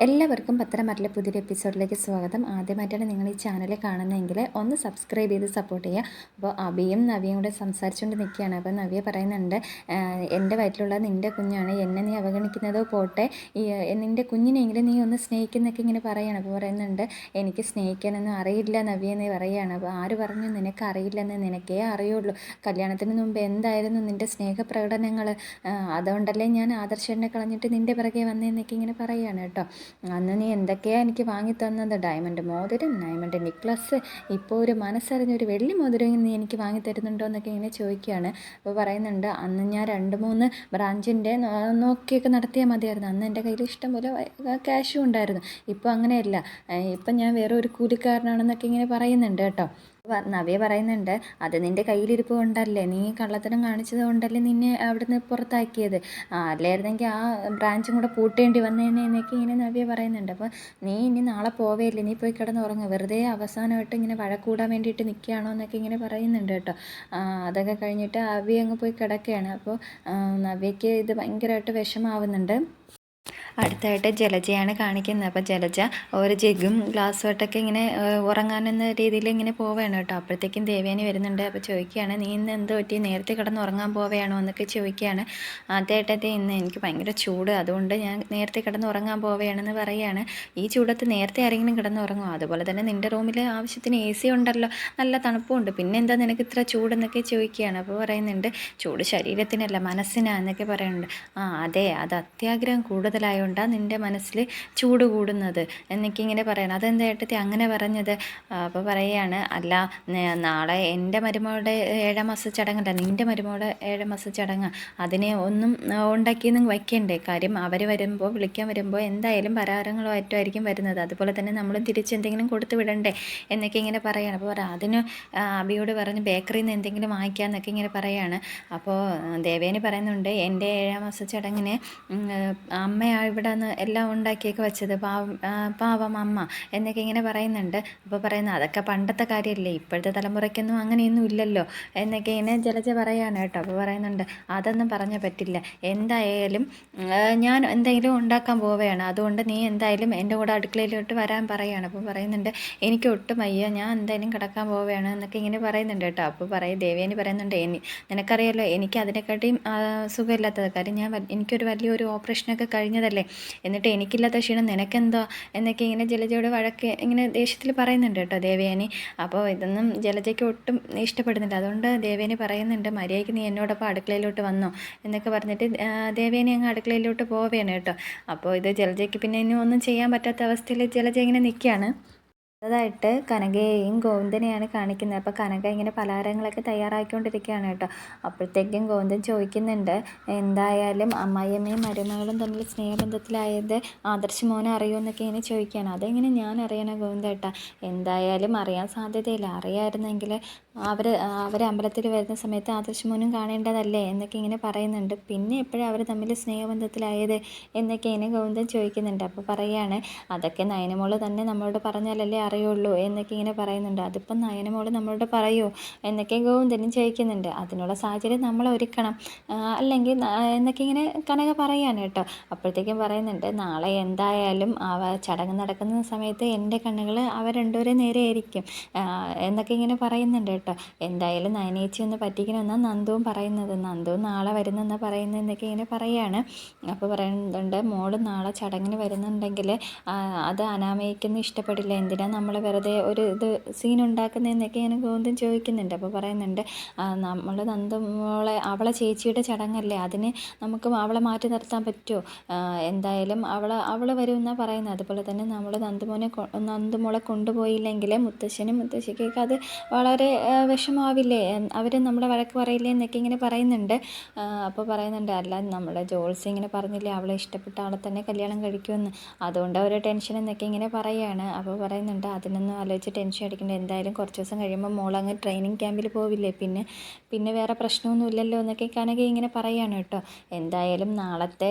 എല്ലാവർക്കും പത്തരമാറ്റിലെ പുതിയൊരു എപ്പിസോഡിലേക്ക് സ്വാഗതം. ആദ്യമായിട്ടാണ് നിങ്ങൾ ഈ ചാനൽ കാണുന്നതെങ്കിൽ ഒന്ന് സബ്സ്ക്രൈബ് ചെയ്ത് സപ്പോർട്ട് ചെയ്യുക. അപ്പോൾ അബിയും നവിയും കൂടെ സംസാരിച്ചുകൊണ്ട് നിൽക്കുകയാണ്. അപ്പോൾ നവിയ പറയുന്നുണ്ട്, എൻ്റെ വയറ്റിലുള്ള നിൻ്റെ കുഞ്ഞാണ്, എന്നെ നീ അവഗണിക്കുന്നതോ പോട്ടെ, നിൻ്റെ കുഞ്ഞിനെങ്കിലും നീ ഒന്ന് സ്നേഹിക്കുന്നൊക്കെ ഇങ്ങനെ പറയുകയാണ്. അപ്പോൾ പറയുന്നുണ്ട്, എനിക്ക് സ്നേഹിക്കാനൊന്നും അറിയില്ല നവിയ എന്ന് പറയുകയാണ്. അപ്പോൾ ആര് പറഞ്ഞു നിനക്ക് അറിയില്ലെന്ന്? നിനക്കേ അറിയുള്ളൂ. കല്യാണത്തിന് മുമ്പ് എന്തായിരുന്നു നിൻ്റെ സ്നേഹപ്രകടനങ്ങൾ? അതുകൊണ്ടല്ലേ ഞാൻ ആദർശനെ കളഞ്ഞിട്ട് നിൻ്റെ പിറകെ വന്നതെന്നൊക്കെ ഇങ്ങനെ പറയുകയാണ് കേട്ടോ. അന്ന് നീ എന്തൊക്കെയാണ് എനിക്ക് വാങ്ങി തന്നത്? ഡയമണ്ട് മോതിരം, ഡയമണ്ട് നെക്ലസ്, ഇപ്പോൾ ഒരു മനസ്സറിഞ്ഞൊരു വെള്ളി മോതിരം നീ എനിക്ക് വാങ്ങി തരുന്നുണ്ടോ എന്നൊക്കെ ഇങ്ങനെ ചോദിക്കുകയാണ്. അപ്പോൾ പറയുന്നുണ്ട്, അന്ന് ഞാൻ 2-3 ബ്രാഞ്ചിൻ്റെ നോക്കിയൊക്കെ നടത്തിയാൽ മതിയായിരുന്നു. അന്ന് എൻ്റെ കയ്യിൽ ഇഷ്ടംപോലെ ക്യാഷും ഉണ്ടായിരുന്നു. ഇപ്പോൾ അങ്ങനെയല്ല, ഇപ്പം ഞാൻ വേറെ ഒരു കൂലിക്കാരനാണെന്നൊക്കെ ഇങ്ങനെ പറയുന്നുണ്ട് കേട്ടോ. നവ്യ പറയുന്നുണ്ട്, അത് നിൻ്റെ കയ്യിലിരിപ്പ് കൊണ്ടല്ലേ, നീ കള്ളത്തരം കാണിച്ചത് കൊണ്ടല്ലേ നിന്നെ അവിടുന്ന് പുറത്താക്കിയത്. അല്ലായിരുന്നെങ്കിൽ ആ ബ്രാഞ്ചും കൂടെ പൂട്ടേണ്ടി വന്നേനെ എന്നൊക്കെ ഇങ്ങനെ നവ്യ പറയുന്നുണ്ട്. അപ്പോൾ നീ ഇനി നാളെ പോവേയില്ലേ, നീ പോയി കിടന്നുറങ്ങുക, വെറുതെ അവസാനമായിട്ട് ഇങ്ങനെ വഴക്കൂടാൻ വേണ്ടിയിട്ട് നിൽക്കുകയാണോ എന്നൊക്കെ ഇങ്ങനെ പറയുന്നുണ്ട് കേട്ടോ. അതൊക്കെ കഴിഞ്ഞിട്ട് അവ്യ അങ്ങ് പോയി കിടക്കുകയാണ്. അപ്പോൾ നവ്യയ്ക്ക് ഇത് ഭയങ്കരമായിട്ട് വിഷമാവുന്നുണ്ട്. അടുത്തായിട്ട് ജലജയാണ് കാണിക്കുന്നത്. അപ്പോൾ ജലജ ഒരു ജഗ്ഗും ഗ്ലാസ്സുമായിട്ടൊക്കെ ഇങ്ങനെ ഉറങ്ങാനെന്ന രീതിയിൽ ഇങ്ങനെ പോവുകയാണ് കേട്ടോ. അപ്പോഴത്തേക്കും ദേവയാനി വരുന്നുണ്ട്. അപ്പോൾ ചോദിക്കുകയാണ്, നീ ഇന്ന് എന്ത് പറ്റി, നേരത്തെ കിടന്ന് ഉറങ്ങാൻ പോവുകയാണോ എന്നൊക്കെ ചോദിക്കുകയാണ്. ആദ്യമായിട്ടത്തെ ഇന്ന് എനിക്ക് ഭയങ്കര ചൂട്, അതുകൊണ്ട് ഞാൻ നേരത്തെ കിടന്ന് ഉറങ്ങാൻ പോവുകയാണെന്ന് പറയുകയാണ്. ഈ ചൂടത്ത് നേരത്തെ ആരെങ്കിലും കിടന്ന് ഉറങ്ങുമോ? അതുപോലെ തന്നെ നിൻ്റെ റൂമിൽ ആവശ്യത്തിന് AC ഉണ്ടല്ലോ, നല്ല തണുപ്പുണ്ട്, പിന്നെ എന്താ നിനക്ക് ഇത്ര ചൂടെന്നൊക്കെ ചോദിക്കുകയാണ്. അപ്പോൾ പറയുന്നുണ്ട്, ചൂട് ശരീരത്തിനല്ല മനസ്സിനാ എന്നൊക്കെ പറയുന്നുണ്ട്. അതെ, അത് അത്യാഗ്രഹം കൂടുതലായോ കൊണ്ടാണ് നിൻ്റെ മനസ്സിൽ ചൂട് കൂടുന്നത് എന്നൊക്കെ ഇങ്ങനെ പറയണം. അതെന്താ ഏട്ടത്തി അങ്ങനെ പറഞ്ഞത്? അപ്പോൾ പറയുകയാണ്, അല്ല നാളെ എൻ്റെ മരുമകളുടെ 7ാം മാസ ചടങ്ങല്ല, നിൻ്റെ മരുമകളുടെ 7ാം മാസ ചടങ്ങ്, അതിനെ ഒന്നും ഉണ്ടാക്കിയൊന്നും വയ്ക്കണ്ടേ? കാര്യം അവർ വരുമ്പോൾ, വിളിക്കാൻ വരുമ്പോൾ എന്തായാലും പലഹാരങ്ങളുമായിട്ടായിരിക്കും വരുന്നത്. അതുപോലെ തന്നെ നമ്മളും തിരിച്ചെന്തെങ്കിലും കൊടുത്തു വിടണ്ടേ എന്നൊക്കെ ഇങ്ങനെ പറയുകയാണ്. അപ്പോൾ അതിന് അബിയോട് പറഞ്ഞ് ബേക്കറിയിൽ നിന്ന് എന്തെങ്കിലും വാങ്ങിക്കാമെന്നൊക്കെ ഇങ്ങനെ പറയുകയാണ്. അപ്പോൾ ദേവേനി പറയുന്നുണ്ട്, എൻ്റെ 7ാം മാസ ചടങ്ങിന് അമ്മയാണ് ഇവിടെ നിന്ന് എല്ലാം ഉണ്ടാക്കിയൊക്കെ വെച്ചത്, പാവം അമ്മ എന്നൊക്കെ ഇങ്ങനെ പറയുന്നുണ്ട്. അപ്പോൾ പറയുന്നത്, അതൊക്കെ പണ്ടത്തെ കാര്യമല്ലേ, ഇപ്പോഴത്തെ തലമുറയ്ക്കൊന്നും അങ്ങനെയൊന്നും ഇല്ലല്ലോ എന്നൊക്കെ ഇങ്ങനെ ജലജ പറയാണ് കേട്ടോ. അപ്പോൾ പറയുന്നുണ്ട്, അതൊന്നും പറഞ്ഞാൽ പറ്റില്ല, എന്തായാലും ഞാൻ എന്തെങ്കിലും ഉണ്ടാക്കാൻ പോവുകയാണ്, അതുകൊണ്ട് നീ എന്തായാലും എൻ്റെ കൂടെ അടുക്കളയിലോട്ട് വരാൻ പറയുകയാണ്. അപ്പോൾ പറയുന്നുണ്ട്, എനിക്ക് ഒട്ടും വയ്യ, ഞാൻ എന്തായാലും കിടക്കാൻ പോവുകയാണ് എന്നൊക്കെ ഇങ്ങനെ പറയുന്നുണ്ട് കേട്ടോ. അപ്പോൾ ദേവേനി പറയുന്നുണ്ട്, നിനക്കറിയാലോ എനിക്ക് അതിനെക്കാട്ടിയും സുഖമില്ലാത്തത്, കാര്യം എനിക്കൊരു വലിയൊരു ഓപ്പറേഷനൊക്കെ കഴിഞ്ഞതല്ലേ, എന്നിട്ട് എനിക്കില്ലാത്ത ക്ഷീണം നിനക്കെന്തോ എന്നൊക്കെ ഇങ്ങനെ ജലജയോട് വഴക്ക് ഇങ്ങനെ ദേഷ്യത്തിൽ പറയുന്നുണ്ട് കേട്ടോ ദേവയാനി. അപ്പോൾ ഇതൊന്നും ജലജയ്ക്ക് ഒട്ടും ഇഷ്ടപ്പെടുന്നില്ല. അതുകൊണ്ട് ദേവയാനി പറയുന്നുണ്ട്, മര്യാദയ്ക്ക് നീ എന്നോടൊപ്പം അടുക്കളയിലോട്ട് വന്നോ എന്നൊക്കെ പറഞ്ഞിട്ട് ദേവയാനി അങ്ങ് അടുക്കളയിലോട്ട് പോവുകയാണ് കേട്ടോ. അപ്പോൾ ഇത് ജലജയ്ക്ക് പിന്നെ ഇനി ഒന്നും ചെയ്യാൻ പറ്റാത്ത അവസ്ഥയിൽ ജലജ ഇങ്ങനെ നിൽക്കുകയാണ്. അതായിട്ട് കനകയെയും ഗോവിന്ദനെയാണ് കാണിക്കുന്നത്. അപ്പോൾ കനക ഇങ്ങനെ പലഹാരങ്ങളൊക്കെ തയ്യാറാക്കിക്കൊണ്ടിരിക്കുകയാണ് കേട്ടോ. അപ്പോഴത്തേക്കും ഗോവിന്ദൻ ചോദിക്കുന്നുണ്ട്, എന്തായാലും അമ്മായിയമ്മയും മരുമകളും തമ്മിൽ സ്നേഹബന്ധത്തിലായത് ആദർശ് മോനെ അറിയുമെന്നൊക്കെ ഇങ്ങനെ ചോദിക്കുകയാണ്. അതെങ്ങനെ ഞാൻ അറിയണം ഗോവിന്ദേട്ടാ? എന്തായാലും അറിയാൻ സാധ്യതയില്ല, അറിയാമായിരുന്നെങ്കിൽ അവർ അമ്പലത്തിൽ വരുന്ന സമയത്ത് ആദർശ് മോനും കാണേണ്ടതല്ലേ എന്നൊക്കെ ഇങ്ങനെ പറയുന്നുണ്ട്. പിന്നെ എപ്പോഴും അവർ തമ്മിൽ സ്നേഹബന്ധത്തിലായത് എന്നൊക്കെ ഇങ്ങനെ ഗോവിന്ദൻ ചോദിക്കുന്നുണ്ട്. അപ്പോൾ പറയുകയാണ്, അതൊക്കെ നയനമോള് തന്നെ നമ്മളോട് പറഞ്ഞാലല്ലേ അറിയുള്ളൂ എന്നൊക്കെ ഇങ്ങനെ പറയുന്നുണ്ട്. അതിപ്പം നയനമോള് നമ്മളോട് പറയുമോ എന്നൊക്കെ ഗോവിന്ദനും ചോദിക്കുന്നുണ്ട്. അതിനുള്ള സാഹചര്യം നമ്മൾ ഒരുക്കണം, അല്ലെങ്കിൽ എന്നൊക്കെ ഇങ്ങനെ കനക പറയാണ് കേട്ടോ. അപ്പോഴത്തേക്കും പറയുന്നുണ്ട്, നാളെ എന്തായാലും ചടങ്ങ് നടക്കുന്ന സമയത്ത് എൻ്റെ കണ്ണുകൾ അവർ രണ്ടുപേരെ നേരെ ആയിരിക്കും എന്നൊക്കെ ഇങ്ങനെ പറയുന്നുണ്ട് കേട്ടോ. എന്തായാലും നയനേച്ചി ഒന്ന് പറ്റിക്കണമെന്നാണ് നന്ദുവും പറയുന്നത്. നന്ദു നാളെ വരുന്നെന്നാണ് പറയുന്നത് എന്നൊക്കെ ഇങ്ങനെ പറയുകയാണ്. അപ്പോൾ പറയുന്നുണ്ട്, മോള് നാളെ ചടങ്ങിന് വരുന്നുണ്ടെങ്കിൽ അത് അനാമയ്ക്കൊന്നും ഇഷ്ടപ്പെടില്ല, എന്തിനാ നമ്മൾ വെറുതെ ഒരു സീൻ ഉണ്ടാക്കുന്നതെന്നൊക്കെ ഇങ്ങനെ ഗോവിന്ദൻ ചോദിക്കുന്നുണ്ട്. അപ്പോൾ പറയുന്നുണ്ട്, നമ്മൾ നന്ദുമോളെ അവളെ ചേച്ചിയുടെ ചടങ്ങല്ലേ, അതിന് നമുക്ക് അവളെ മാറ്റി നിർത്താൻ പറ്റുമോ? എന്തായാലും അവൾ വരുമെന്നാണ് പറയുന്നത്. അതുപോലെ തന്നെ നമ്മൾ നന്ദുമോളെ കൊണ്ടുപോയില്ലെങ്കിൽ മുത്തശ്ശനും മുത്തശ്ശിക്കൊക്കെ അത് വളരെ വിഷമാവില്ലേ, അവർ നമ്മളെ വഴക്ക് പറയില്ലേ എന്നൊക്കെ ഇങ്ങനെ പറയുന്നുണ്ട്. അപ്പോൾ പറയുന്നുണ്ട്, അല്ല നമ്മുടെ ജോൾസി ഇങ്ങനെ പറഞ്ഞില്ലേ അവളെ ഇഷ്ടപ്പെട്ട ആളെ തന്നെ കല്യാണം കഴിക്കുമെന്ന്, അതുകൊണ്ട് അവർ ടെൻഷൻ എന്നൊക്കെ ഇങ്ങനെ പറയുകയാണ്. അപ്പോൾ പറയുന്നുണ്ട്, അതിനൊന്നും ആലോചിച്ച് ടെൻഷൻ അടിക്കേണ്ട, എന്തായാലും കുറച്ച് ദിവസം കഴിയുമ്പോൾ മോളങ്ങ് ട്രെയിനിങ് ക്യാമ്പിൽ പോവില്ലേ, പിന്നെ വേറെ പ്രശ്നമൊന്നും ഇല്ലല്ലോ എന്നൊക്കെ കനക ഇങ്ങനെ പറയുകയാണ് കേട്ടോ. എന്തായാലും നാളത്തെ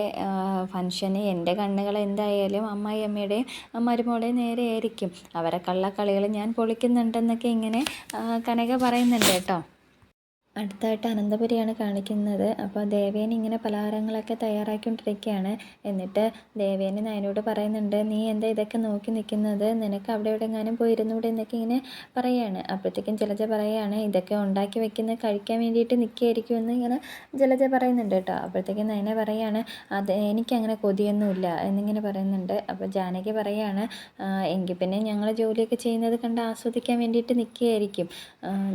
ഫംഗ്ഷന് എൻ്റെ കണ്ണുകൾ എന്തായാലും അമ്മായിയമ്മയുടെയും മരുമോളുടെയും നേരെ ആയിരിക്കും, അവരെ കള്ളക്കളികൾ ഞാൻ പൊളിക്കുന്നുണ്ടെന്നൊക്കെ ഇങ്ങനെ കനക പറയുന്നുണ്ട് കേട്ടോ. അടുത്തായിട്ട് അനന്തപുരിയാണ് കാണിക്കുന്നത്. അപ്പോൾ ദേവേനി ഇങ്ങനെ പലഹാരങ്ങളൊക്കെ തയ്യാറാക്കിക്കൊണ്ടിരിക്കുകയാണ്. എന്നിട്ട് ദേവേനി നയനോട് പറയുന്നുണ്ട്, നീ എന്താ ഇതൊക്കെ നോക്കി നിൽക്കുന്നത്, നിനക്ക് അവിടെ എവിടെയെങ്ങാനും പോയി ഇരുന്നൂടെ എന്നൊക്കെ ഇങ്ങനെ പറയുകയാണ്. അപ്പോഴത്തേക്കും ജലജ പറയുകയാണ്, ഇതൊക്കെ ഉണ്ടാക്കി വെക്കുന്നത് കഴിക്കാൻ വേണ്ടിയിട്ട് നിൽക്കുകയായിരിക്കുമെന്ന് ഇങ്ങനെ ജലജ പറയുന്നുണ്ട് കേട്ടോ. അപ്പോഴത്തേക്കും നയന പറയുകയാണ്, അത് എനിക്കങ്ങനെ കൊതിയൊന്നുമില്ല എന്നിങ്ങനെ പറയുന്നുണ്ട്. അപ്പോൾ ജാനകി പറയുകയാണ്, എങ്കിൽ പിന്നെ ഞങ്ങൾ ജോലിയൊക്കെ ചെയ്യുന്നത് കണ്ട് ആസ്വദിക്കാൻ വേണ്ടിയിട്ട് നിൽക്കുകയായിരിക്കും.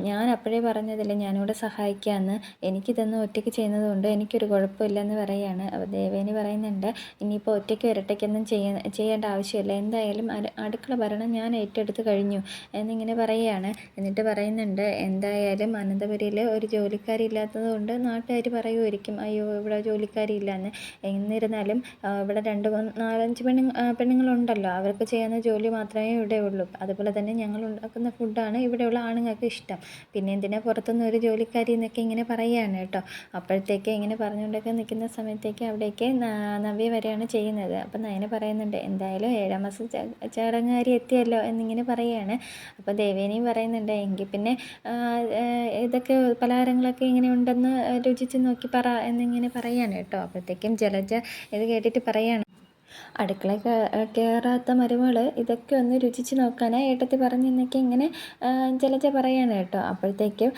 ഞാൻ അപ്പോഴേ പറഞ്ഞതില്ലേ ഞാനിവിടെ സഹായിക്കാമെന്ന്, എനിക്കിതൊന്നും ഒറ്റയ്ക്ക് ചെയ്യുന്നത് കൊണ്ട് എനിക്കൊരു കുഴപ്പമില്ലെന്ന് പറയുകയാണ്. അപ്പോൾ ദേവേനി പറയുന്നുണ്ട്, ഇനിയിപ്പോൾ ഒറ്റയ്ക്ക് ഇരട്ടയ്ക്കൊന്നും ചെയ്യേണ്ട ആവശ്യമില്ല, എന്തായാലും അടുക്കള ഭരണം ഞാൻ ഏറ്റെടുത്ത് കഴിഞ്ഞു എന്നിങ്ങനെ പറയുകയാണ്. എന്നിട്ട് പറയുന്നുണ്ട്, എന്തായാലും അനന്തപുരിയിൽ ഒരു ജോലിക്കാരി ഇല്ലാത്തത് കൊണ്ട് നാട്ടുകാർ പറയുമായിരിക്കും, അയ്യോ ഇവിടെ ജോലിക്കാരിയില്ലാന്ന്. എന്നിരുന്നാലും ഇവിടെ 4-5 പെണ്ണുങ്ങളുണ്ടല്ലോ, അവർക്ക് ചെയ്യുന്ന ജോലി മാത്രമേ ഇവിടെ ഉള്ളൂ. അതുപോലെ തന്നെ ഞങ്ങൾ ഉണ്ടാക്കുന്ന ഫുഡാണ് ഇവിടെയുള്ള ആണുങ്ങൾക്ക് ഇഷ്ടം, പിന്നെ എന്തിനാ പുറത്തുനിന്ന് ഒരു ജോലിക്കാരി എന്നൊക്കെ ഇങ്ങനെ പറയുകയാണ് കേട്ടോ. അപ്പോഴത്തേക്ക് ഇങ്ങനെ പറഞ്ഞുകൊണ്ടൊക്കെ നിൽക്കുന്ന സമയത്തേക്ക് അവിടേക്ക് നവ്യ വരെയാണ് ചെയ്യുന്നത്. അപ്പം നയന പറയുന്നുണ്ട്, എന്തായാലും 7-ാം മാസം ചടങ്ങുകാരി എത്തിയല്ലോ എന്നിങ്ങനെ പറയുകയാണ്. അപ്പോൾ ദേവേനിയും പറയുന്നുണ്ട്, എങ്കിൽ പിന്നെ ഇതൊക്കെ പലഹാരങ്ങളൊക്കെ ഇങ്ങനെ ഉണ്ടെന്ന് രുചിച്ച് നോക്കി പറ എന്നിങ്ങനെ പറയുകയാണ് കേട്ടോ. അപ്പോഴത്തേക്കും ജലജ ഇത് കേട്ടിട്ട് പറയുകയാണ്, അടുക്കള കയറാത്ത മരുമകൾ ഇതൊക്കെ ഒന്ന് രുചിച്ച് നോക്കാനാണ് ഏട്ടത്തി പറഞ്ഞെന്നൊക്കെ ഇങ്ങനെ ജലജ പറയാണ് കേട്ടോ. അപ്പോഴത്തേക്കും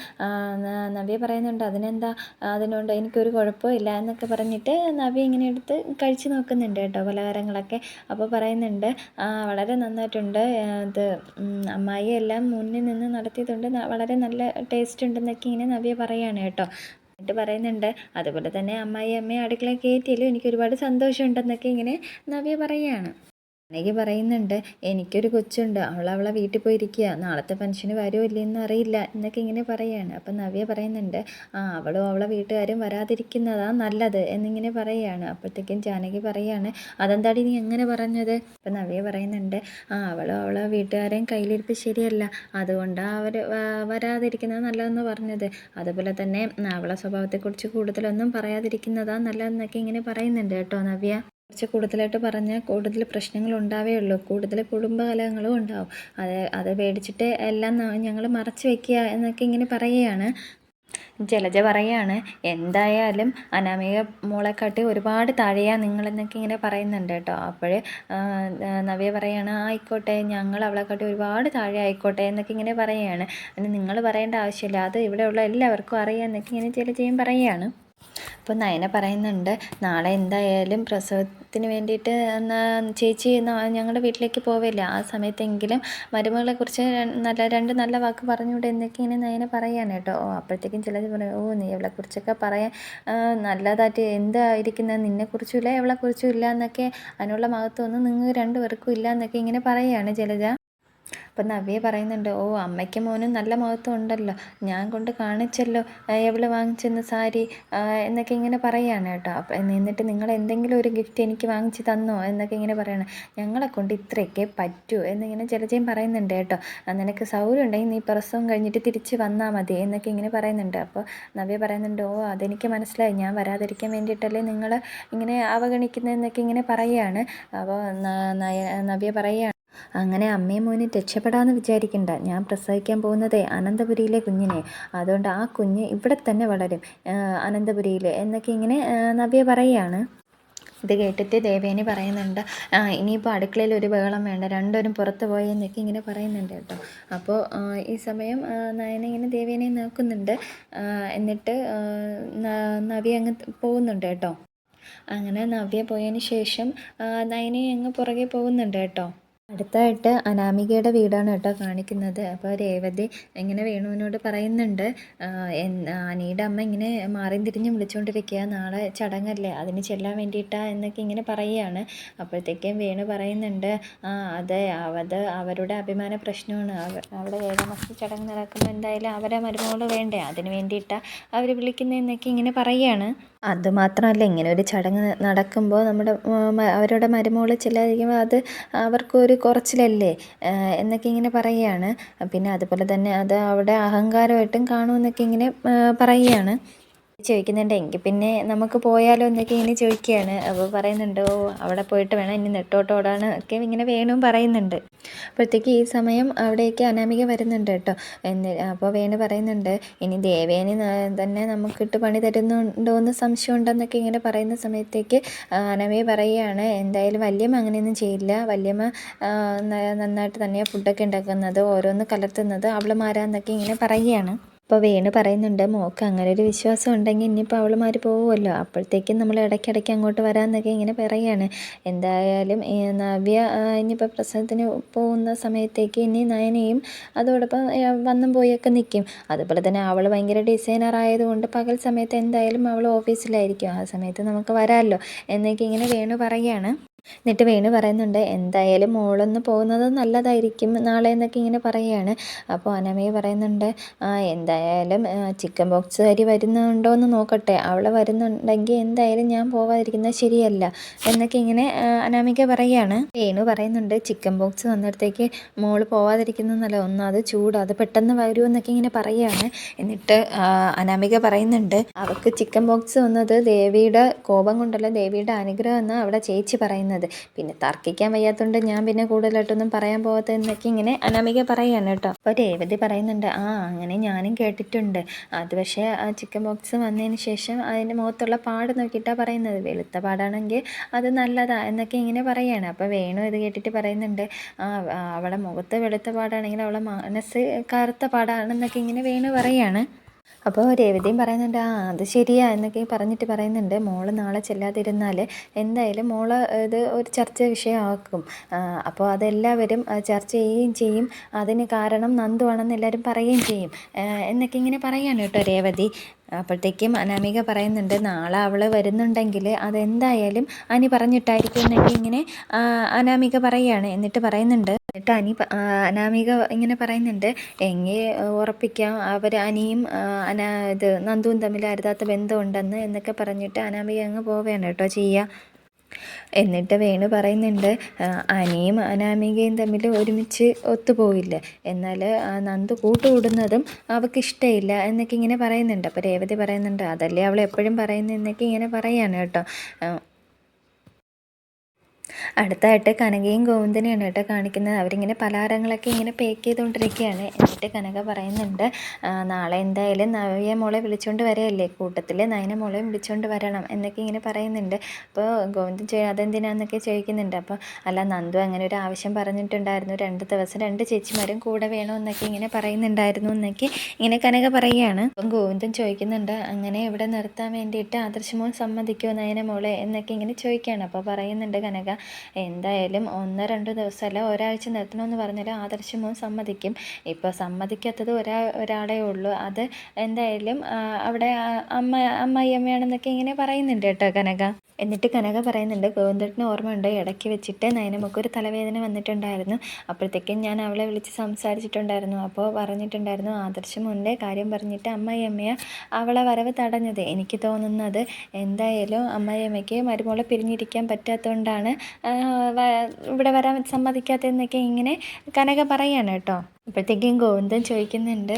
നവ്യ പറയുന്നുണ്ട്, അതിനെന്താ, അതിനോണ്ട് എനിക്കൊരു കുഴപ്പമില്ല എന്നൊക്കെ പറഞ്ഞിട്ട് നവ്യ ഇങ്ങനെ എടുത്ത് കഴിച്ച് നോക്കുന്നുണ്ട് കേട്ടോ പലഹാരങ്ങളൊക്കെ. അപ്പോൾ പറയുന്നുണ്ട്, വളരെ നന്നായിട്ടുണ്ട്, ഇത് അമ്മായി എല്ലാം മുന്നിൽ നിന്ന് നടത്തിയതുകൊണ്ട് വളരെ നല്ല ടേസ്റ്റ് ഉണ്ടെന്നൊക്കെ ഇങ്ങനെ നവ്യ പറയാണ് കേട്ടോ. എന്നിട്ട് പറയുന്നുണ്ട്, അതുപോലെ തന്നെ അമ്മയെ അടുക്കളയിൽ കയറ്റിയല്ലോ എനിക്ക് ഒരുപാട് സന്തോഷമുണ്ടെന്നൊക്കെ ഇങ്ങനെ നവ്യ പറയുകയാണ്. ജാനകി പറയുന്നുണ്ട്, എനിക്കൊരു കൊച്ചുണ്ട്, അവളെ വീട്ടിൽ പോയിരിക്കുക, നാളത്തെ പെൻഷന് വരുമോ ഇല്ലയെന്ന് അറിയില്ല എന്നൊക്കെ ഇങ്ങനെ പറയുകയാണ്. അപ്പം നവ്യ പറയുന്നുണ്ട്, അവളും അവളെ വീട്ടുകാരും വരാതിരിക്കുന്നതാണ് നല്ലത് എന്നിങ്ങനെ പറയുകയാണ്. അപ്പോഴത്തേക്കും ജാനകി പറയുകയാണ്, അതെന്താടി നീ എങ്ങനെ പറഞ്ഞത്? അപ്പം നവ്യ പറയുന്നുണ്ട്, അവളും അവളെ വീട്ടുകാരെയും കയ്യിലിരിപ്പ് ശരിയല്ല, അതുകൊണ്ടാണ് അവർ വരാതിരിക്കുന്നത് നല്ലതെന്ന് പറഞ്ഞത്. അതുപോലെ തന്നെ അവളെ സ്വഭാവത്തെക്കുറിച്ച് കൂടുതലൊന്നും പറയാതിരിക്കുന്നതാണ് നല്ലതെന്നൊക്കെ ഇങ്ങനെ പറയുന്നുണ്ട് കേട്ടോ നവ്യ. കുറച്ച് കൂടുതലായിട്ട് പറഞ്ഞാൽ കൂടുതൽ പ്രശ്നങ്ങൾ ഉണ്ടാവുകയുള്ളൂ, കൂടുതൽ കുടുംബകലഹങ്ങളും ഉണ്ടാവും. അത് പേടിച്ചിട്ട് എല്ലാം ഞങ്ങൾ മറച്ചു വയ്ക്കുക എന്നൊക്കെ ഇങ്ങനെ പറയുകയാണ്. ജലജ പറയുകയാണ്, എന്തായാലും അനാമിക മോളെക്കാട്ടി ഒരുപാട് താഴെയാണ് നിങ്ങളെന്നൊക്കെ ഇങ്ങനെ പറയുന്നുണ്ട് കേട്ടോ. അപ്പോൾ നവ്യ പറയുകയാണ്, ആയിക്കോട്ടെ, ഞങ്ങൾ അവളെക്കാട്ടി ഒരുപാട് താഴെ ആയിക്കോട്ടെ എന്നൊക്കെ ഇങ്ങനെ പറയുകയാണ്. അതിന് നിങ്ങൾ പറയേണ്ട ആവശ്യമില്ല, അത് ഇവിടെയുള്ള എല്ലാവർക്കും അറിയാമെന്നൊക്കെ ഇങ്ങനെ ജലജയും പറയുകയാണ്. അപ്പോൾ നയന പറയുന്നുണ്ട്, നാളെ എന്തായാലും പ്രസവത്തിന് വേണ്ടിയിട്ട് ചേച്ചി ഞങ്ങളുടെ വീട്ടിലേക്ക് പോവില്ല, ആ സമയത്തെങ്കിലും മരുമകളെക്കുറിച്ച് രണ്ട് നല്ല വാക്ക് പറഞ്ഞുകൂടെ എന്നൊക്കെ ഇങ്ങനെ നയന പറയുകയാണ് കേട്ടോ. അപ്പോഴത്തേക്കും ചിലർ പറയും, നീ ഇവളെക്കുറിച്ചൊക്കെ പറയാൻ നല്ലതായിട്ട് എന്തായിരിക്കുന്നത്, നിന്നെക്കുറിച്ചും ഇല്ല ഇവളെക്കുറിച്ചും ഇല്ല എന്നൊക്കെ, അതിനുള്ള മഹത്വമൊന്നും നിങ്ങൾ രണ്ടുപേർക്കും ഇല്ല എന്നൊക്കെ ഇങ്ങനെ പറയുകയാണ് ജലജ. അപ്പം നവ്യ പറയുന്നുണ്ട്, അമ്മയ്ക്കും മോനും നല്ല മഹത്വം ഉണ്ടല്ലോ, ഞാൻ കൊണ്ട് കാണിച്ചല്ലോ എവള് വാങ്ങിച്ചെന്ന് സാരി എന്നൊക്കെ ഇങ്ങനെ പറയുകയാണ് കേട്ടോ. അപ്പം എന്നിട്ട് നിങ്ങൾ എന്തെങ്കിലും ഒരു ഗിഫ്റ്റ് എനിക്ക് വാങ്ങിച്ച് തന്നോ എന്നൊക്കെ ഇങ്ങനെ പറയണം. ഞങ്ങളെ കൊണ്ട് ഇത്രയൊക്കെ പറ്റൂ എന്നിങ്ങനെ ജലജയും പറയുന്നുണ്ട് കേട്ടോ. നിനക്ക് സൗകര്യം ഉണ്ടെങ്കിൽ നീ പ്രസവം കഴിഞ്ഞിട്ട് തിരിച്ച് വന്നാൽ മതി എന്നൊക്കെ ഇങ്ങനെ പറയുന്നുണ്ട്. അപ്പോൾ നവ്യ പറയുന്നുണ്ട്, അതെനിക്ക് മനസ്സിലായി, ഞാൻ വരാതിരിക്കാൻ വേണ്ടിയിട്ടല്ലേ നിങ്ങൾ ഇങ്ങനെ അവഗണിക്കുന്നതെന്നൊക്കെ ഇങ്ങനെ പറയുകയാണ്. അപ്പോൾ നവ്യ പറയുകയാണ്, അങ്ങനെ അമ്മയും മോനും രക്ഷപ്പെടാമെന്ന് വിചാരിക്കണ്ട, ഞാൻ പ്രസവിക്കാൻ പോകുന്നതേ അനന്തപുരിയിലെ കുഞ്ഞിനെ, അതുകൊണ്ട് ആ കുഞ്ഞ് ഇവിടെ തന്നെ വളരും അനന്തപുരിയിൽ എന്നൊക്കെ ഇങ്ങനെ നവ്യ പറയുകയാണ്. ഇത് കേട്ടിട്ട് ദേവേനി പറയുന്നുണ്ട്, ഇനിയിപ്പോൾ അടുക്കളയിൽ ഒരു ബഹളം വേണ്ട, രണ്ടുപേരും പുറത്ത് പോയി എന്നൊക്കെ ഇങ്ങനെ പറയുന്നുണ്ട് കേട്ടോ. അപ്പോൾ ഈ സമയം നയന ഇങ്ങനെ ദേവേനെ നോക്കുന്നുണ്ട്. എന്നിട്ട് നവ്യ അങ്ങ് പോകുന്നുണ്ട് കേട്ടോ. അങ്ങനെ നവ്യ പോയതിന് ശേഷം നയനെ അങ്ങ് പുറകെ പോകുന്നുണ്ട് കേട്ടോ. അടുത്തായിട്ട് അനാമികയുടെ വീടാണ് കേട്ടോ കാണിക്കുന്നത്. അപ്പോൾ രേവതി ഇങ്ങനെ വേണുവിനോട് പറയുന്നുണ്ട്, അനിയുടെ അമ്മ ഇങ്ങനെ മാറിയും തിരിഞ്ഞും വിളിച്ചുകൊണ്ടിരിക്കുക, നാളെ ചടങ്ങല്ലേ അതിന് ചെല്ലാൻ വേണ്ടിയിട്ടാ എന്നൊക്കെ ഇങ്ങനെ പറയുകയാണ്. അപ്പോഴത്തേക്കും വേണു പറയുന്നുണ്ട്, അതെ, അവരുടെ അഭിമാന പ്രശ്നമാണ്, അവിടെ 7-ാം മാസത്തെ ചടങ്ങ് നടക്കുമ്പോൾ എന്തായാലും അവരെ മരുമകൾ വേണ്ടേ, അതിന് വേണ്ടിയിട്ടാണ് അവർ വിളിക്കുന്നതെന്നൊക്കെ ഇങ്ങനെ പറയുകയാണ്. അതുമാത്രമല്ല, ഇങ്ങനെ ഒരു ചടങ്ങ് നടക്കുമ്പോൾ അവരുടെ മരുമകൾ ചെല്ലാതിരിക്കുമ്പോൾ അത് അവർക്കൊരു കുറച്ചിലല്ലേ എന്നൊക്കെ ഇങ്ങനെ പറയുകയാണ്. പിന്നെ അതുപോലെ തന്നെ അത് അവിടെ അഹങ്കാരമായിട്ടും കാണുമെന്നൊക്കെ ഇങ്ങനെ പറയുകയാണ്. ചോദിക്കുന്നുണ്ട് എങ്കിൽ പിന്നെ നമുക്ക് പോയാലോ എന്നൊക്കെ ഇങ്ങനെ ചോദിക്കുകയാണ്. അപ്പോൾ പറയുന്നുണ്ട് ഓ അവിടെ പോയിട്ട് വേണം ഇനി നെട്ടോട്ടോടാണ് ഒക്കെ ഇങ്ങനെ വേണും പറയുന്നുണ്ട്. അപ്പോഴത്തേക്ക് ഈ സമയം അവിടേക്ക് അനാമിക വരുന്നുണ്ട് കേട്ടോ. അപ്പോൾ വേണു പറയുന്നുണ്ട് ഇനി ദേവേനി തന്നെ നമുക്കിട്ട് പണി തരുന്നുണ്ടോ എന്ന് സംശയം ഉണ്ടെന്നൊക്കെ ഇങ്ങനെ പറയുന്ന സമയത്തേക്ക് അനാമിക പറയുകയാണ് എന്തായാലും വല്യമ്മ അങ്ങനെയൊന്നും ചെയ്യില്ല. വല്യമ്മ നന്നായിട്ട് തന്നെയാണ് ഫുഡൊക്കെ ഉണ്ടാക്കുന്നത്, ഓരോന്ന് കലർത്തുന്നത് അവളുമാരാന്നൊക്കെ ഇങ്ങനെ പറയുകയാണ്. അപ്പോൾ വേണു പറയുന്നുണ്ട് മോൾക്ക് അങ്ങനെ ഒരു വിശ്വാസം ഉണ്ടെങ്കിൽ ഇനിയിപ്പോൾ അവളുമാർ പോകുമല്ലോ, അപ്പോഴത്തേക്കും നമ്മൾ ഇടയ്ക്കിടയ്ക്ക് അങ്ങോട്ട് വരാമെന്നൊക്കെ ഇങ്ങനെ പറയുകയാണ്. എന്തായാലും നവ്യ ഇനിയിപ്പോൾ പ്രസവത്തിന് പോകുന്ന സമയത്തേക്ക് ഇനി നയനയും അതോടൊപ്പം വന്നും പോയൊക്കെ നിൽക്കും. അതുപോലെ തന്നെ അവൾ ഭയങ്കര ഡിസൈനർ ആയതുകൊണ്ട് പകൽ സമയത്ത് എന്തായാലും അവൾ ഓഫീസിലായിരിക്കും, ആ സമയത്ത് നമുക്ക് വരാമല്ലോ എന്നൊക്കെ ഇങ്ങനെ വേണു പറയുകയാണ്. എന്നിട്ട് വേണു പറയുന്നുണ്ട് എന്തായാലും മോളൊന്ന് പോകുന്നത് നല്ലതായിരിക്കും നാളെ എന്നൊക്കെ ഇങ്ങനെ പറയുകയാണ്. അപ്പോൾ അനാമിക പറയുന്നുണ്ട് എന്തായാലും ചിക്കൻ ബോക്സ് കാരി വരുന്നുണ്ടോ എന്ന് നോക്കട്ടെ, അവൾ വരുന്നുണ്ടെങ്കിൽ എന്തായാലും ഞാൻ പോവാതിരിക്കുന്നത് ശരിയല്ല എന്നൊക്കെ ഇങ്ങനെ അനാമിക പറയുകയാണ്. വേണു പറയുന്നുണ്ട് ചിക്കൻ ബോക്സ് വന്നിടത്തേക്ക് മോള് പോവാതിരിക്കുന്നതല്ല, അത് ചൂട്, അത് പെട്ടെന്ന് വരുമെന്നൊക്കെ ഇങ്ങനെ പറയുകയാണ്. എന്നിട്ട് അനാമിക പറയുന്നുണ്ട് അവൾക്ക് ചിക്കൻ ബോക്സ് വന്നത് ദേവിയുടെ കോപം കൊണ്ടല്ല, ദേവിയുടെ അനുഗ്രഹം എന്ന് അവിടെ ചേച്ചി പറയുന്നത്. പിന്നെ തർക്കിക്കാൻ വയ്യാത്തതുകൊണ്ട് ഞാൻ പിന്നെ കൂടുതലായിട്ടൊന്നും പറയാൻ പോകാത്തതെന്നൊക്കെ ഇങ്ങനെ അനാമിക പറയുകയാണ് കേട്ടോ. അപ്പോൾ രേവതി പറയുന്നുണ്ട് അങ്ങനെ ഞാനും കേട്ടിട്ടുണ്ട്, അത് പക്ഷേ ആ ചിക്കൻ ബോക്സ് വന്നതിന് ശേഷം അതിൻ്റെ മുഖത്തുള്ള പാട് നോക്കിയിട്ടാണ് പറയുന്നത്, വെളുത്ത പാടാണെങ്കിൽ അത് നല്ലതാ എന്നൊക്കെ ഇങ്ങനെ പറയുകയാണ്. അപ്പോൾ വേണു ഇത് കേട്ടിട്ട് പറയുന്നുണ്ട് അവളെ മുഖത്ത് വെളുത്ത പാടാണെങ്കിൽ അവളെ മനസ്സ് കറുത്ത പാടാണെന്നൊക്കെ ഇങ്ങനെ വേണു പറയുകയാണ്. അപ്പോൾ രേവതിയും പറയുന്നുണ്ട് അത് ശരിയാ എന്നൊക്കെ പറഞ്ഞിട്ട് പറയുന്നുണ്ട് മോള് നാളെ ചെല്ലാതിരുന്നാൽ എന്തായാലും മോള് ഇത് ഒരു ചർച്ച വിഷയമാക്കും, അപ്പോൾ അതെല്ലാവരും ചർച്ച ചെയ്യുകയും ചെയ്യും, അതിന് കാരണം നന്ദുവാണെന്ന് എല്ലാവരും പറയുകയും ചെയ്യും എന്നൊക്കെ ഇങ്ങനെ പറയാണ് കേട്ടോ രേവതി. അപ്പോഴത്തേക്കും അനാമിക പറയുന്നുണ്ട് നാളെ അവൾ വരുന്നുണ്ടെങ്കിൽ അതെന്തായാലും അനി പറഞ്ഞിട്ടായിരിക്കും എന്നൊക്കെ ഇങ്ങനെ അനാമിക പറയുകയാണ്. എന്നിട്ട് അനാമിക ഇങ്ങനെ പറയുന്നുണ്ട് എങ്കിൽ ഉറപ്പിക്കാം അവർ അനിയും ഇത് നന്ദുവും തമ്മിൽ അരുതാത്ത ബന്ധമുണ്ടെന്ന് എന്നൊക്കെ പറഞ്ഞിട്ട് അനാമിക അങ്ങ് പോവുകയാണ് കേട്ടോ ചെയ്യുക. എന്നിട്ട് വേണു പറയുന്നുണ്ട് അനിയും അനാമികയും തമ്മിൽ ഒരുമിച്ച് ഒത്തുപോയില്ല, എന്നാൽ നന്ദു കൂട്ടുകൂടുന്നതും അവൾക്ക് ഇഷ്ടമില്ല എന്നൊക്കെ ഇങ്ങനെ പറയുന്നുണ്ട്. അപ്പോൾ രേവതി പറയുന്നുണ്ട് അതല്ലേ അവൾ എപ്പോഴും പറയുന്നതെന്നൊക്കെ ഇങ്ങനെ പറയാണ് കേട്ടോ. അടുത്തായിട്ട് കനകയും ഗോവിന്ദനെയാണ് കേട്ടോ കാണിക്കുന്നത്. അവരിങ്ങനെ പലഹാരങ്ങളൊക്കെ ഇങ്ങനെ പേക്ക് ചെയ്തുകൊണ്ടിരിക്കുകയാണ്. എന്നിട്ട് കനക പറയുന്നുണ്ട് നാളെ എന്തായാലും നവ്യ മോളെ വിളിച്ചുകൊണ്ട് വരികയല്ലേ, കൂട്ടത്തിൽ നയന മോളെയും വിളിച്ചുകൊണ്ട് വരണം എന്നൊക്കെ ഇങ്ങനെ പറയുന്നുണ്ട്. അപ്പോൾ ഗോവിന്ദൻ അതെന്തിനാന്നൊക്കെ ചോദിക്കുന്നുണ്ട്. അപ്പോൾ അല്ല നന്ദു അങ്ങനെ ഒരു ആവശ്യം പറഞ്ഞിട്ടുണ്ടായിരുന്നു, 2 ദിവസം 2 ചേച്ചിമാരും കൂടെ വേണമെന്നൊക്കെ ഇങ്ങനെ പറയുന്നുണ്ടായിരുന്നു എന്നൊക്കെ ഇങ്ങനെ കനക പറയുകയാണ്. അപ്പം ഗോവിന്ദൻ ചോദിക്കുന്നുണ്ട് അങ്ങനെ ഇവിടെ നിർത്താൻ വേണ്ടിയിട്ട് ആദർശമോൾ സമ്മതിക്കുമോ നയന മോളെ എന്നൊക്കെ ഇങ്ങനെ ചോദിക്കുകയാണ്. അപ്പോൾ പറയുന്നുണ്ട് കനക എന്തായാലും 1-2 ദിവസമല്ല ഒരാഴ്ച നിർത്തണമെന്ന് പറഞ്ഞാൽ ആദർശമോൻ സമ്മതിക്കും. ഇപ്പോൾ സമ്മതിക്കാത്തത് ഒരാളേ ഉള്ളൂ, അത് എന്തായാലും അവിടെ അമ്മയാണെന്നൊക്കെ ഇങ്ങനെ പറയുന്നുണ്ട് കേട്ടോ കനക. എന്നിട്ട് കനക പറയുന്നുണ്ട് ഗോവിന്ദേട്ടന് ഓർമ്മയുണ്ട് ഇടയ്ക്ക് വെച്ചിട്ട് നയനമ്മക്കൊരു തലവേദന വന്നിട്ടുണ്ടായിരുന്നു, അപ്പോഴത്തേക്കും ഞാൻ അവളെ വിളിച്ച് സംസാരിച്ചിട്ടുണ്ടായിരുന്നു. അപ്പോൾ പറഞ്ഞിട്ടുണ്ടായിരുന്നു ആദർശമോൻ്റെ കാര്യം പറഞ്ഞിട്ട് അമ്മയെ അവളെ വരവ് തടഞ്ഞത്. എനിക്ക് തോന്നുന്നത് എന്തായാലും അമ്മയ്ക്ക് മരുമോളെ പിരിഞ്ഞിരിക്കാൻ പറ്റാത്തതുകൊണ്ടാണ് ഇവിടെ വരാൻ സമ്മതിക്കാത്തതെന്നൊക്കെ ഇങ്ങനെ കനക പറയാണ് കേട്ടോ. അപ്പോഴത്തേക്കും ഗോവിന്ദൻ ചോദിക്കുന്നുണ്ട്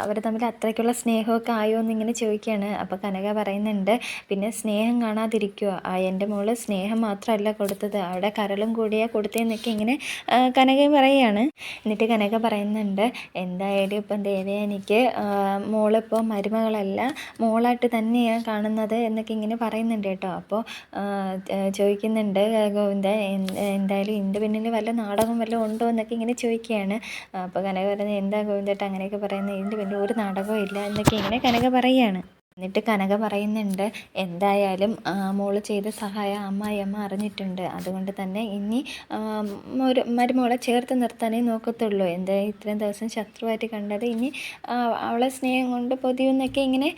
അവർ തമ്മിൽ അത്രയ്ക്കുള്ള സ്നേഹമൊക്കെ ആയോ എന്നിങ്ങനെ ചോദിക്കുകയാണ്. അപ്പോൾ കനക പറയുന്നുണ്ട് പിന്നെ സ്നേഹം കാണാതിരിക്കുമോ, എൻ്റെ മോള് സ്നേഹം മാത്രമല്ല കൊടുത്തത് അവിടെ കരളും കൂടിയാണ് കൊടുത്തതെന്നൊക്കെ ഇങ്ങനെ കനക പറയുകയാണ്. എന്നിട്ട് കനക പറയുന്നുണ്ട് എന്തായാലും ഇപ്പം ദേവയാനിക്ക് മോളിപ്പോൾ മരുമകളല്ല മോളായിട്ട് തന്നെയാണ് കാണുന്നത് എന്നൊക്കെ ഇങ്ങനെ പറയുന്നുണ്ട് കേട്ടോ. അപ്പോൾ ചോദിക്കുന്നുണ്ട് ഗോവിന്ദൻ എന്തായാലും ഇതിൻ്റെ പിന്നിൽ വല്ല നാടകം വല്ലതും ഉണ്ടോ എന്നൊക്കെ ഇങ്ങനെ ചോദിക്കുകയാണ്. അപ്പോൾ കനക പറയുന്നത് എന്താ ഗോവിന്ദേട്ട അങ്ങനെയൊക്കെ പറയുന്നത്, ഇതിൻ്റെ വലിയ ഒരു നാടകവും ഇല്ല എന്നൊക്കെ ഇങ്ങനെ കനക പറയുകയാണ്. എന്നിട്ട് കനക പറയുന്നുണ്ട് എന്തായാലും മോള് ചെയ്ത സഹായം അമ്മായിയമ്മ അറിഞ്ഞിട്ടുണ്ട്, അതുകൊണ്ട് തന്നെ ഇനി മരുമോളെ ചേർത്ത് നിർത്താനേ നോക്കത്തുള്ളൂ, എന്താ ഇത്രയും ദിവസം ശത്രുവായിട്ട് കണ്ടത് ഇനി അവളെ സ്നേഹം കൊണ്ട് പൊതിയുമെന്നൊക്കെ ഇങ്ങനെ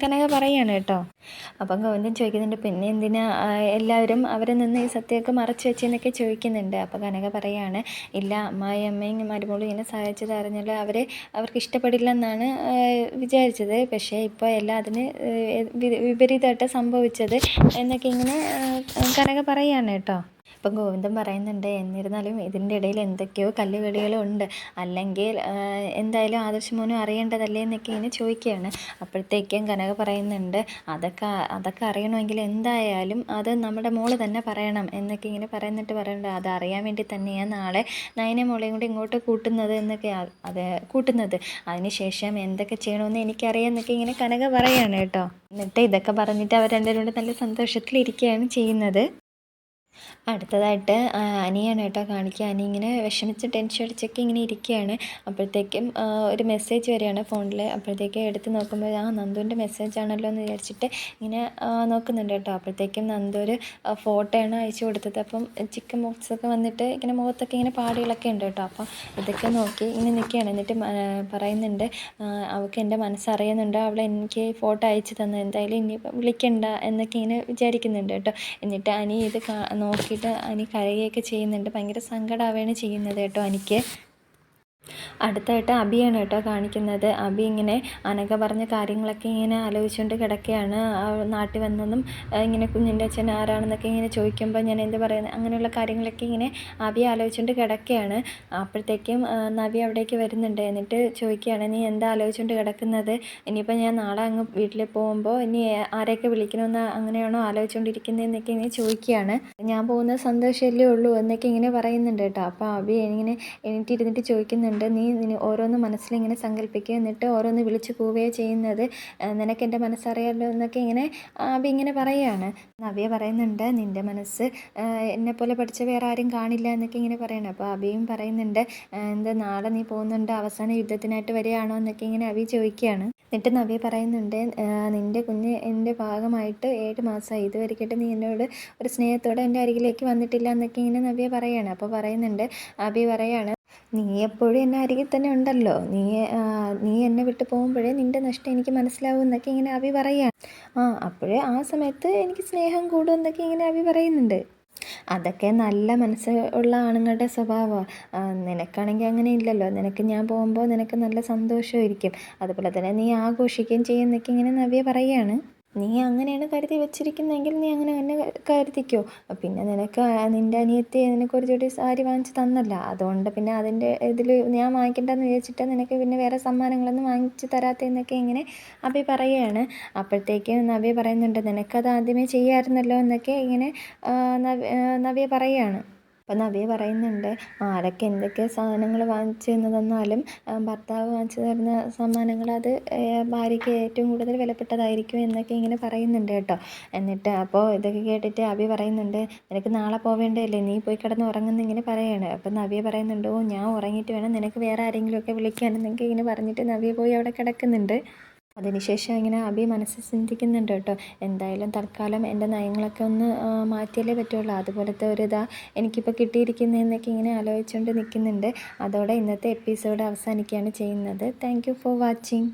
കനക പറയുകയാണ് കേട്ടോ. അപ്പം ഗോവിന്ദൻ ചോദിക്കുന്നുണ്ട് പിന്നെ എന്തിനാ എല്ലാവരും അവരെ നിന്ന് ഈ സത്യമൊക്കെ മറച്ചു വെച്ചെന്നൊക്കെ ചോദിക്കുന്നുണ്ട്. അപ്പോൾ കനക പറയാണ് ഇല്ല അമ്മായിയമ്മയും മരുമോളും ഇങ്ങനെ സഹായിച്ചത് അറിഞ്ഞാൽ അവർക്ക് ഇഷ്ടപ്പെടില്ലെന്നാണ് വിചാരിച്ചത്, പക്ഷേ ഇപ്പോൾ എല്ലാം അതിന് വിപരീതമായിട്ട് സംഭവിച്ചത് എന്നൊക്കെ ഇങ്ങനെ കനക പറയാണ് കേട്ടോ. ഇപ്പം ഗോവിന്ദൻ പറയുന്നുണ്ട്, എന്നിരുന്നാലും ഇതിൻ്റെ ഇടയിൽ എന്തൊക്കെയോ കല്ലുകടികളും ഉണ്ട്, അല്ലെങ്കിൽ എന്തായാലും ആദർശ് മോനും അറിയേണ്ടതല്ലേ എന്നൊക്കെ ഇങ്ങനെ ചോദിക്കുകയാണ്. അപ്പോഴത്തേക്കും കനക പറയുന്നുണ്ട്, അതൊക്കെ അറിയണമെങ്കിൽ എന്തായാലും അത് നമ്മുടെ മോള് തന്നെ പറയണം എന്നൊക്കെ ഇങ്ങനെ പറയുന്നുണ്ട്. അത് അറിയാൻ വേണ്ടി തന്നെയാണ് നാളെ നയന മോളെയും കൂടി ഇങ്ങോട്ട് കൂട്ടുന്നത് എന്നൊക്കെ അത് കൂട്ടുന്നത്. അതിനുശേഷം എന്തൊക്കെ ചെയ്യണമെന്ന് എനിക്കറിയാം എന്നൊക്കെ ഇങ്ങനെ കനക പറയാണ് കേട്ടോ. എന്നിട്ട് ഇതൊക്കെ പറഞ്ഞിട്ട് അവർ രണ്ടുപേരും കൂടെ നല്ല സന്തോഷത്തിലിരിക്കുകയാണ് ചെയ്യുന്നത്. അടുത്തതായിട്ട് അനിയാണ് കേട്ടോ കാണിക്കുക. അനി ഇങ്ങനെ വിഷമിച്ച് ടെൻഷൻ അടിച്ചൊക്കെ ഇങ്ങനെ ഇരിക്കുകയാണ്. അപ്പോഴത്തേക്കും ഒരു മെസ്സേജ് വരികയാണ് ഫോണിൽ. അപ്പോഴത്തേക്കും എടുത്ത് നോക്കുമ്പോൾ നന്ദുവിൻ്റെ മെസ്സേജ് ആണല്ലോ എന്ന് വിചാരിച്ചിട്ട് ഇങ്ങനെ നോക്കുന്നുണ്ട് കേട്ടോ. അപ്പോഴത്തേക്കും നന്ദു ഒരു ഫോട്ടോയാണ് അയച്ചു കൊടുത്തത്. അപ്പം ചിക്കൻ ബോക്സ് ഒക്കെ വന്നിട്ട് ഇങ്ങനെ മുഖത്തൊക്കെ ഇങ്ങനെ പാടുകളൊക്കെ ഉണ്ട് കേട്ടോ. അപ്പം ഇതൊക്കെ നോക്കി ഇങ്ങനെ നിൽക്കുകയാണ്. എന്നിട്ട് പറയുന്നുണ്ട്, അവൾക്ക് എൻ്റെ മനസ്സറിയുന്നുണ്ട്, അവൾ എനിക്ക് ഫോട്ടോ അയച്ചു തന്നത്, എന്തായാലും ഇനി വിളിക്കണ്ട എന്നൊക്കെ ഇങ്ങനെ വിചാരിക്കുന്നുണ്ട് കേട്ടോ. എന്നിട്ട് അനി ഇത് നോക്കിയിട്ട് അനി കരയുകയൊക്കെ ചെയ്യുന്നുണ്ട്. ഭയങ്കര സങ്കടമാവുകയാണ് ചെയ്യുന്നത് കേട്ടോ അനിക്ക്. അടുത്തായിട്ട് അബിയാണ് കേട്ടോ കാണിക്കുന്നത്. അബി ഇങ്ങനെ അനഘ പറഞ്ഞ കാര്യങ്ങളൊക്കെ ഇങ്ങനെ ആലോചിച്ചുകൊണ്ട് കിടക്കുകയാണ്. നാട്ടിൽ വന്നതും ഇങ്ങനെ കുഞ്ഞിൻ്റെ അച്ഛൻ ആരാണെന്നൊക്കെ ഇങ്ങനെ ചോദിക്കുമ്പോൾ ഞാൻ എന്ത് പറയുന്നത്, അങ്ങനെയുള്ള കാര്യങ്ങളൊക്കെ ഇങ്ങനെ അബി ആലോചിച്ചുകൊണ്ട് കിടക്കുകയാണ്. അപ്പോഴത്തേക്കും നവ്യ അവിടേക്ക് വരുന്നുണ്ട്. എന്നിട്ട് ചോദിക്കുകയാണ്, നീ എന്താ ആലോചിച്ചുകൊണ്ട് കിടക്കുന്നത്? ഇനിയിപ്പോൾ ഞാൻ നാളെ അങ്ങ് വീട്ടിൽ പോകുമ്പോൾ ഇനി ആരെയൊക്കെ വിളിക്കണമെന്ന് അങ്ങനെയാണോ ആലോചിച്ചുകൊണ്ടിരിക്കുന്നതെന്നൊക്കെ ഇങ്ങനെ ചോദിക്കുകയാണ്. ഞാൻ പോകുന്ന സന്തോഷമല്ലേ ഉള്ളൂ എന്നൊക്കെ ഇങ്ങനെ പറയുന്നുണ്ട് കേട്ടോ. അപ്പോൾ അബി ഇങ്ങനെ എണീറ്റിരുന്നിട്ട് ചോദിക്കുന്നുണ്ട്, നീ ഓരോന്ന് മനസ്സിലിങ്ങനെ സങ്കല്പിക്കുക, എന്നിട്ട് ഓരോന്ന് വിളിച്ച് പോവുകയോ ചെയ്യുന്നത്, നിനക്ക് എൻ്റെ മനസ്സറിയാമല്ലോ എന്നൊക്കെ ഇങ്ങനെ അബി ഇങ്ങനെ പറയുകയാണ്. നവ്യ പറയുന്നുണ്ട്, നിൻ്റെ മനസ്സ് എന്നെപ്പോലെ പഠിച്ച വേറെ ആരും കാണില്ല എന്നൊക്കെ ഇങ്ങനെ പറയണം. അപ്പോൾ അബിയും പറയുന്നുണ്ട്, എന്താ നാളെ നീ പോകുന്നുണ്ട്, അവസാന യുദ്ധത്തിനായിട്ട് വരികയാണോ എന്നൊക്കെ ഇങ്ങനെ അബി ചോദിക്കുകയാണ്. എന്നിട്ട് നവ്യ പറയുന്നുണ്ട്, നിൻ്റെ കുഞ്ഞ് എൻ്റെ ഭാഗമായിട്ട് 7 മാസമായി, ഇതുവരെയ്ക്കിട്ട് നീ എന്നോട് ഒരു സ്നേഹത്തോടെ എൻ്റെ അരികിലേക്ക് വന്നിട്ടില്ല എന്നൊക്കെ ഇങ്ങനെ നവ്യ പറയുകയാണ്. അപ്പോൾ പറയുന്നുണ്ട്, അബി പറയാണ്, നീ എപ്പോഴും എന്നെ അരികിൽ തന്നെ ഉണ്ടല്ലോ, നീ എന്നെ വിട്ട് പോകുമ്പോഴേ നിൻ്റെ നഷ്ടം എനിക്ക് മനസ്സിലാവും എന്നൊക്കെ ഇങ്ങനെ അബി പറയുകയാണ്. അപ്പോഴേ ആ സമയത്ത് എനിക്ക് സ്നേഹം കൂടും എന്നൊക്കെ ഇങ്ങനെ അബി പറയുന്നുണ്ട്. അതൊക്കെ നല്ല മനസ്സ് ഉള്ള ആണുങ്ങളുടെ സ്വഭാവമാണ്. നിനക്കാണെങ്കിൽ അങ്ങനെ ഇല്ലല്ലോ. നിനക്ക് ഞാൻ പോകുമ്പോൾ നിനക്ക് നല്ല സന്തോഷമായിരിക്കും, അതുപോലെ തന്നെ നീ ആഘോഷിക്കുകയും ചെയ്യുന്നൊക്കെ ഇങ്ങനെ നവ്യ പറയുകയാണ്. നീ അങ്ങനെയാണ് കരുതി വെച്ചിരിക്കുന്നതെങ്കിൽ നീ അങ്ങനെ തന്നെ കരുതിക്കോ. പിന്നെ നിനക്ക് നിൻ്റെ അനിയത്തി നിനക്കൊരു ജോഡി സാരി വാങ്ങിച്ച് തന്നല്ല, അതുകൊണ്ട് പിന്നെ അതിൻ്റെ ഇതിൽ ഞാൻ വാങ്ങിക്കണ്ടെന്ന് വിചാരിച്ചിട്ട് നിനക്ക് പിന്നെ വേറെ സമ്മാനങ്ങളൊന്നും വാങ്ങിച്ച് തരാത്തതെന്നൊക്കെ ഇങ്ങനെ അബി പറയുകയാണ്. അപ്പോഴത്തേക്കും നവ്യ പറയുന്നുണ്ട്, നിനക്കത് ആദ്യമേ ചെയ്യാമായിരുന്നല്ലോ എന്നൊക്കെ ഇങ്ങനെ നവ്യ പറയുകയാണ്. അപ്പം നവ്യ പറയുന്നുണ്ട്, ആരൊക്കെ എന്തൊക്കെ സാധനങ്ങൾ വാങ്ങിച്ചു എന്ന് തന്നാലും ഭർത്താവ് വാങ്ങിച്ചു തരുന്ന സമ്മാനങ്ങൾ അത് ഭാര്യയ്ക്ക് ഏറ്റവും കൂടുതൽ വിലപ്പെട്ടതായിരിക്കും എന്നൊക്കെ ഇങ്ങനെ പറയുന്നുണ്ട് കേട്ടോ. എന്നിട്ട് അപ്പോൾ ഇതൊക്കെ കേട്ടിട്ട് അബി പറയുന്നുണ്ട്, നിനക്ക് നാളെ പോവേണ്ടതല്ലേ, നീ പോയി കിടന്ന് ഉറങ്ങുന്ന ഇങ്ങനെ പറയാണ്. അപ്പം നവ്യ പറയുന്നുണ്ട്, ഞാൻ ഉറങ്ങിയിട്ട് വേണം നിനക്ക് വേറെ ആരെങ്കിലുമൊക്കെ വിളിക്കാനെന്നൊക്കെ ഇങ്ങനെ പറഞ്ഞിട്ട് നവ്യ പോയി അവിടെ കിടക്കുന്നുണ്ട്. അതിനുശേഷം ഇങ്ങനെ അബി മനസ്സിൽ ചിന്തിക്കുന്നുണ്ട് കേട്ടോ, എന്തായാലും തൽക്കാലം എൻ്റെ നയങ്ങളൊക്കെ ഒന്ന് മാറ്റിയാലേ പറ്റുള്ളൂ, അതുപോലത്തെ എനിക്കിപ്പോൾ കിട്ടിയിരിക്കുന്നതെന്നൊക്കെ ഇങ്ങനെ ആലോചിച്ചുകൊണ്ട് നിൽക്കുന്നുണ്ട്. അതോടെ ഇന്നത്തെ എപ്പിസോഡ് അവസാനിക്കുകയാണ് ചെയ്യുന്നത്. Thank you for watching.